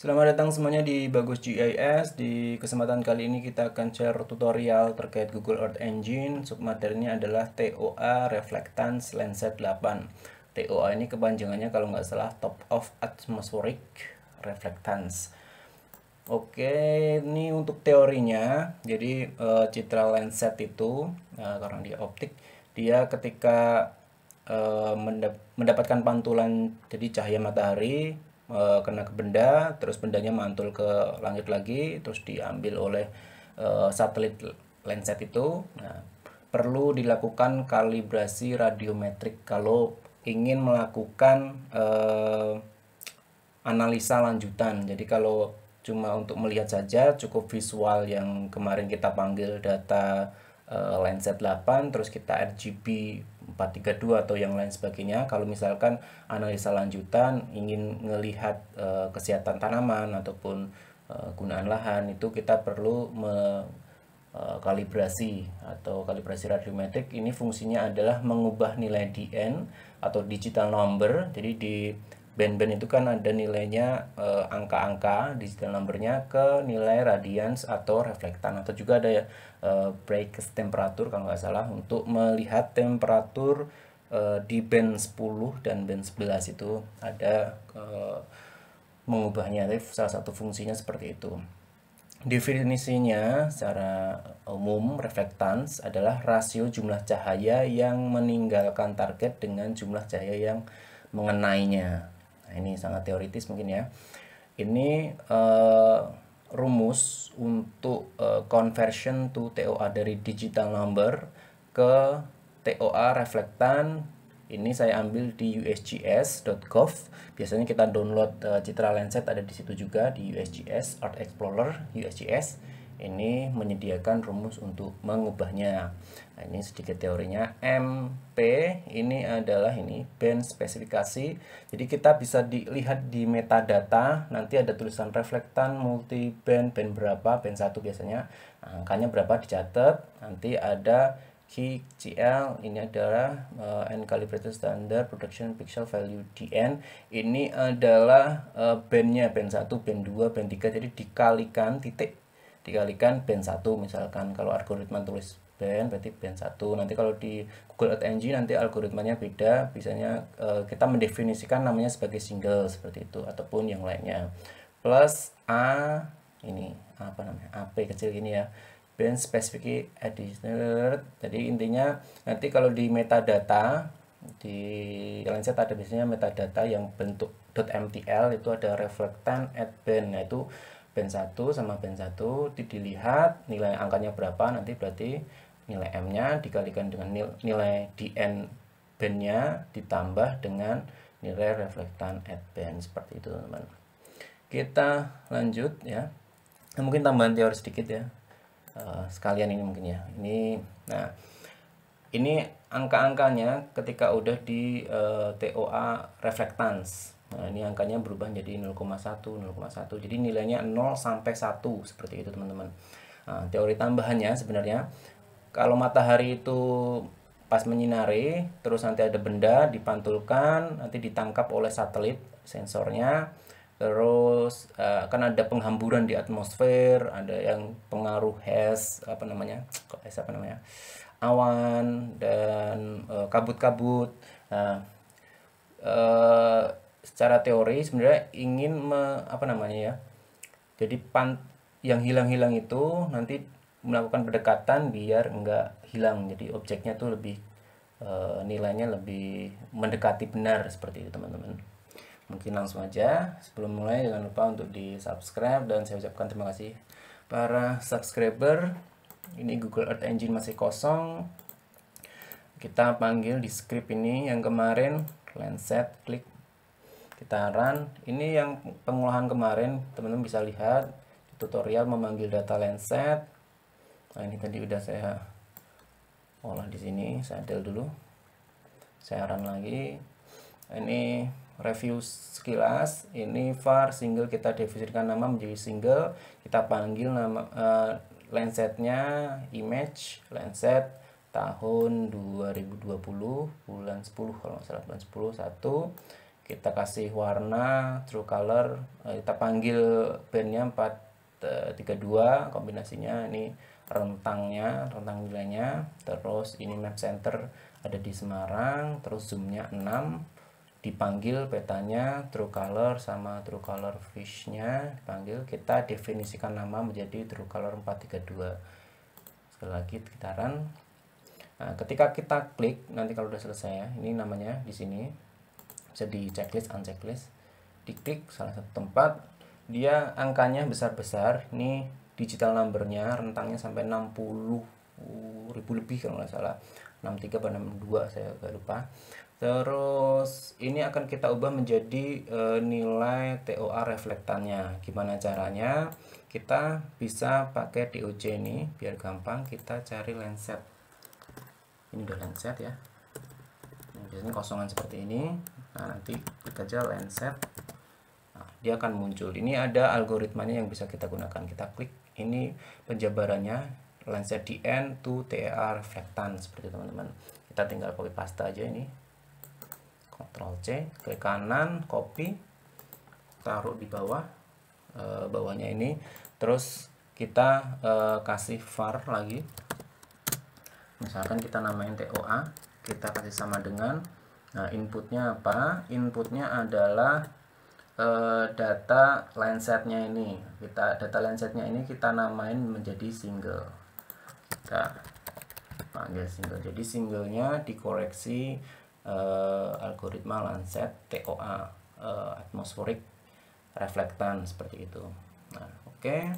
Selamat datang semuanya di Bagus GIS. Di kesempatan kali ini kita akan share tutorial terkait Google Earth Engine. Submaterinya adalah TOA Reflectance Landsat 8. TOA ini kepanjangannya kalau nggak salah Top of Atmospheric Reflectance. Oke, ini untuk teorinya. Jadi citra Landsat itu, karena dia optik, dia ketika mendapatkan pantulan, jadi cahaya matahari kena ke benda, terus bendanya mantul ke langit lagi, terus diambil oleh satelit Landsat itu. Nah, perlu dilakukan kalibrasi radiometrik kalau ingin melakukan analisa lanjutan. Jadi kalau cuma untuk melihat saja cukup visual yang kemarin kita panggil data Landsat 8, terus kita RGB 432 atau yang lain sebagainya. Kalau misalkan analisa lanjutan ingin melihat kesehatan tanaman ataupun gunaan lahan, itu kita perlu kalibrasi atau kalibrasi radiometrik. Ini fungsinya adalah mengubah nilai DN atau digital number. Jadi di band-band itu kan ada nilainya, angka-angka digital numbernya ke nilai radians atau reflektan, atau juga ada brightness temperatur kalau nggak salah untuk melihat temperatur di band 10 dan band 11 itu ada mengubahnya. Jadi salah satu fungsinya seperti itu. Definisinya secara umum, reflektans adalah rasio jumlah cahaya yang meninggalkan target dengan jumlah cahaya yang mengenainya. Nah, ini sangat teoritis mungkin ya. Ini rumus untuk conversion to TOA dari digital number ke TOA reflektan. Ini saya ambil di usgs.gov. Biasanya kita download citra Landsat, ada di situ juga di USGS Earth Explorer USGS. Ini menyediakan rumus untuk mengubahnya. Nah, ini sedikit teorinya. MP ini adalah band spesifikasi. Jadi kita bisa dilihat di metadata, nanti ada tulisan reflektan multi band, band berapa, band 1 biasanya. Nah, angkanya berapa dicatat, nanti ada KCL, ini adalah Uncalibrated Standard Production Pixel Value DN. Ini adalah bandnya, band 1, band 2, band 3. Jadi dikalikan titik, dikalikan band 1 misalkan. Kalau algoritma tulis band berarti band 1. Nanti kalau di Google Earth Engine nanti algoritmanya beda. Biasanya kita mendefinisikan namanya sebagai single seperti itu ataupun yang lainnya. Plus A, ini apa namanya? AP kecil gini ya. Band specific additional. Jadi intinya nanti kalau di metadata di Landsat ada biasanya metadata yang bentuk .mtl, itu ada reflectan at band. Nah, itu band 1 sama band 1 dilihat nilai angkanya berapa, nanti berarti nilai M-nya dikalikan dengan nilai DN band-nya ditambah dengan nilai reflectan at band, seperti itu teman-teman. Kita lanjut ya. Nah, mungkin tambahan teori sedikit ya. Sekalian ini mungkin ya. Nah, ini angka-angkanya ketika udah di TOA reflectance. Nah, ini angkanya berubah jadi 0,1, 0,1. Jadi nilainya 0 sampai 1 seperti itu, teman-teman. Nah, teori tambahannya sebenarnya kalau matahari itu pas menyinari, terus nanti ada benda dipantulkan, nanti ditangkap oleh satelit sensornya. Terus akan ada penghamburan di atmosfer, ada yang pengaruh awan dan kabut-kabut. Nah, secara teori sebenarnya ingin jadi yang hilang-hilang itu nanti melakukan pendekatan biar enggak hilang, jadi objeknya tuh lebih nilainya lebih mendekati benar, seperti itu teman-teman. Mungkin langsung aja. Sebelum mulai jangan lupa untuk di subscribe, dan saya ucapkan terima kasih para subscriber. Ini Google Earth Engine masih kosong, kita panggil di script ini yang kemarin Landsat, klik, kita run. Ini yang pengolahan kemarin, teman-teman bisa lihat di tutorial memanggil data Landsat. Nah, ini tadi udah saya olah di sini, saya del dulu, saya run lagi. Ini review sekilas. Ini var single, kita definisikan nama menjadi single, kita panggil nama Landsatnya image Landsat tahun 2020 bulan 10 kalau nggak salah, bulan 10 1. kita kasih warna true color, kita panggil bandnya 432, kombinasinya ini rentang nilainya, terus ini map center ada di Semarang, terus zoomnya 6, dipanggil petanya true color sama true color fish-nya dipanggil, kita definisikan nama menjadi true color 432. Sekali lagi gitaran. Nah, ketika kita klik nanti kalau udah selesai ya, ini namanya di sini bisa di checklist, unchecklist, diklik salah satu tempat, dia angkanya besar-besar, ini digital numbernya rentangnya sampai 60.000 lebih kalau nggak salah, 63 atau 62 saya agak lupa. Terus ini akan kita ubah menjadi nilai TOA reflektannya. Gimana caranya? Kita bisa pakai DOC ini biar gampang, kita cari Landsat. Ini udah Landsat ya. Nah, biasanya kosongan seperti ini. Nah, nanti klik aja Landsat. Nah, dia akan muncul. Ini ada algoritmanya yang bisa kita gunakan. Kita klik ini penjabarannya Landsat DN to TEA reflektan seperti teman-teman. Kita tinggal copy paste aja ini. Ctrl C, klik kanan, copy, taruh di bawah, bawahnya ini. Terus kita kasih var lagi. Misalkan kita namain TOA, kita kasih sama dengan, nah inputnya apa? Inputnya adalah data Landsat-nya ini. Data Landsat-nya ini kita namain menjadi single. Kita panggil single. Jadi singlenya dikoreksi algoritma Landsat TOA atmospheric reflektan seperti itu. Nah, oke.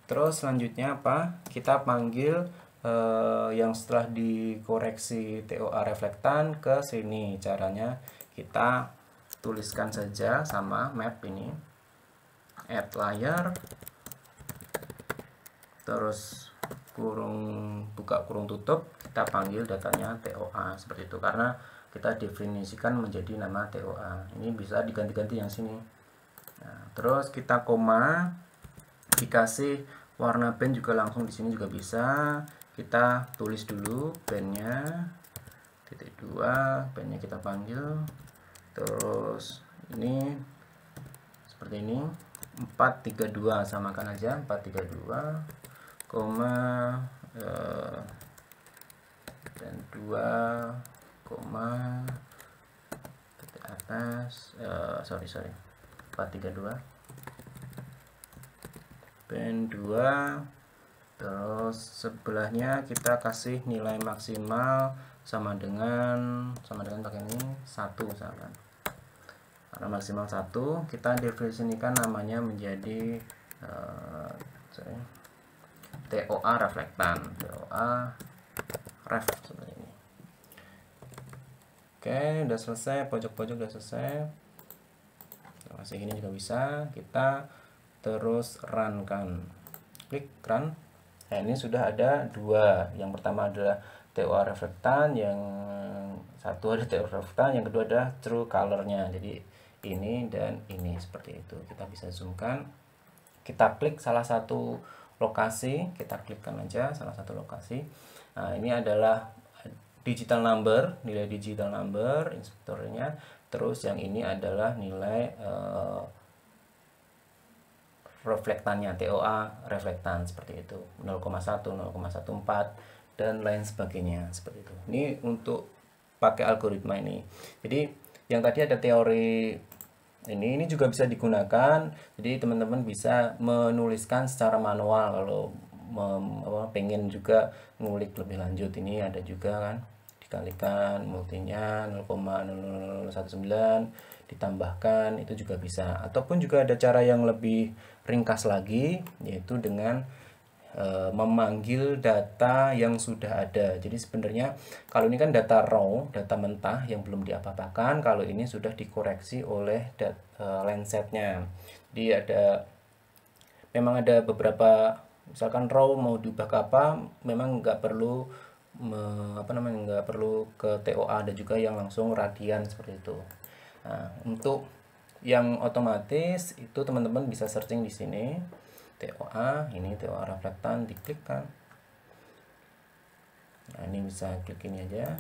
Terus selanjutnya apa? Kita panggil yang setelah dikoreksi TOA reflektan ke sini. Caranya kita tuliskan saja sama map ini, add layer, terus buka kurung tutup, kita panggil datanya TOA seperti itu, karena kita definisikan menjadi nama TOA. Ini bisa diganti-ganti yang sini. Nah, terus kita koma, dikasih warna band juga langsung di sini juga bisa. Kita tulis dulu bandnya, .2, bandnya kita panggil. Terus ini seperti ini, 432, samakan aja 432, koma dan 2, koma titik atas, sorry 432 band 2, terus sebelahnya kita kasih nilai maksimal sama dengan pakai ini 1 misalkan, karena maksimal 1 kita definisikan namanya menjadi TOA reflektan, TOA ref seperti ini. Oke, udah selesai, pojok-pojok udah selesai. Masih ini juga bisa. Kita terus run kan. Klik run. Nah, ini sudah ada 2. Yang pertama adalah TOA reflektan, yang satu ada TOA reflektan, yang kedua ada true colornya. Jadi ini dan ini seperti itu. Kita bisa zoomkan. Kita klik salah satu lokasi, kita klikkan aja salah satu lokasi. Nah, ini adalah digital number, nilai digital number inspektornya. Terus yang ini adalah nilai reflektannya, TOA reflektan seperti itu, 0,1, 0,14 dan lain sebagainya seperti itu. Ini untuk pakai algoritma ini. Jadi yang tadi ada teori ini juga bisa digunakan. Jadi teman-teman bisa menuliskan secara manual kalau pengen juga ngulik lebih lanjut. Ini ada juga kan, dikalikan multinya 0,0019 ditambahkan, itu juga bisa. Ataupun juga ada cara yang lebih ringkas lagi, yaitu dengan memanggil data yang sudah ada. Jadi sebenarnya kalau ini kan data raw, data mentah yang belum diapa-apakan. Kalau ini sudah dikoreksi oleh Landsat-nya. Jadi memang ada beberapa, misalkan raw mau diubah ke apa, memang nggak perlu nggak perlu ke TOA, ada juga yang langsung radian seperti itu. Nah, untuk yang otomatis itu teman-teman bisa searching di sini. TOA, ini TOA reflektan, diklik kan. Nah, ini bisa klik ini aja.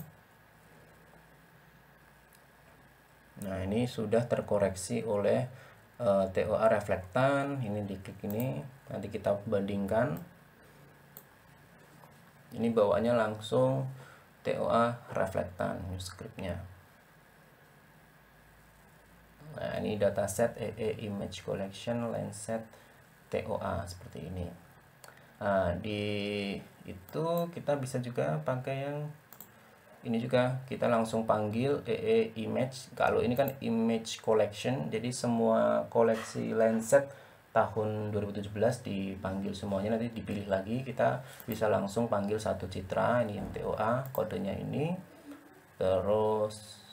Nah, ini sudah terkoreksi oleh TOA reflektan. Ini diklik ini, nanti kita bandingkan. Ini bawaannya langsung TOA reflektan scriptnya. Nah, ini dataset EE Image Collection Lensset TOA seperti ini. Nah, di itu kita bisa juga pakai yang ini juga, kita langsung panggil EE Image. Kalau ini kan Image Collection, jadi semua koleksi Lensset tahun 2017 dipanggil semuanya, nanti dipilih lagi. Kita bisa langsung panggil satu citra, ini yang TOA, kodenya ini. Terus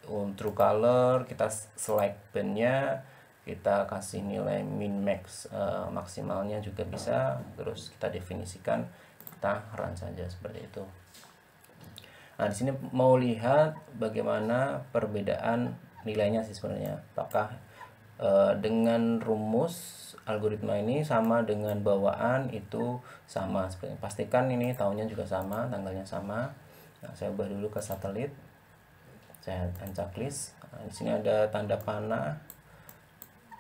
untuk color kita select bandnya, kita kasih nilai min max maksimalnya juga bisa, terus kita definisikan, kita run saja seperti itu. Nah, di sini mau lihat bagaimana perbedaan nilainya sih sebenarnya. Apakah dengan rumus algoritma ini sama dengan bawaan itu sama sebenarnya. Pastikan ini tahunnya juga sama, tanggalnya sama. Nah, saya ubah dulu ke satelit. Saya ancak list. Nah, di sini ada tanda panah.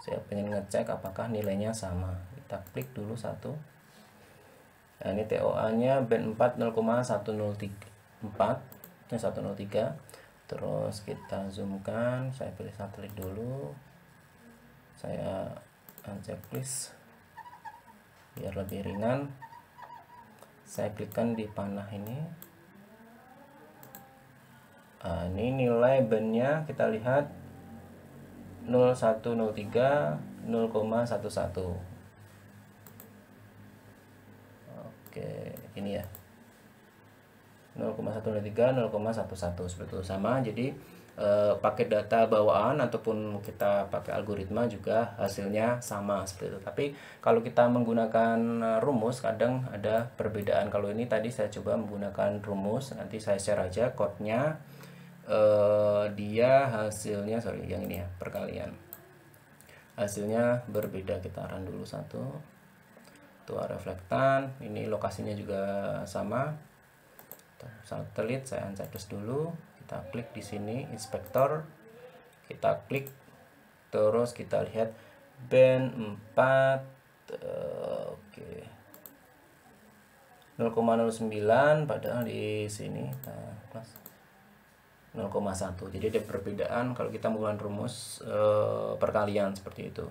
Saya pengen ngecek apakah nilainya sama. Kita klik dulu satu. Nah, ini TOA-nya band 4 0,103 terus kita zoomkan, saya pilih satelit dulu, saya unchecklist biar lebih ringan, saya klikkan di panah ini. Nah, ini nilai bandnya kita lihat 0103 0,11. Oke, ini ya 0,103 0,11 seperti itu, sama. Jadi pakai data bawaan ataupun kita pakai algoritma juga hasilnya sama seperti itu. Tapi kalau kita menggunakan rumus kadang ada perbedaan. Kalau ini tadi saya coba menggunakan rumus, nanti saya share aja code-nya. Dia hasilnya, sorry yang ini ya, perkalian, hasilnya berbeda. Kita run dulu satu. TOA reflektan, ini lokasinya juga sama. Satelit saya unchecklist dulu, kita klik di sini inspektor, kita klik, terus kita lihat band 4 oke 0,09, padahal di sini plus 0,1. Jadi ada perbedaan kalau kita menggunakan rumus perkalian seperti itu.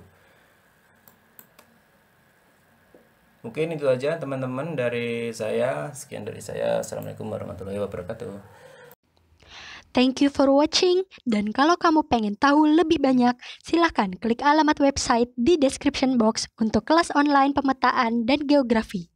Mungkin itu aja teman-teman dari saya. Sekian dari saya. Assalamualaikum warahmatullahi wabarakatuh. Thank you for watching, dan kalau kamu pengen tahu lebih banyak, silahkan klik alamat website di description box untuk kelas online pemetaan dan geografi.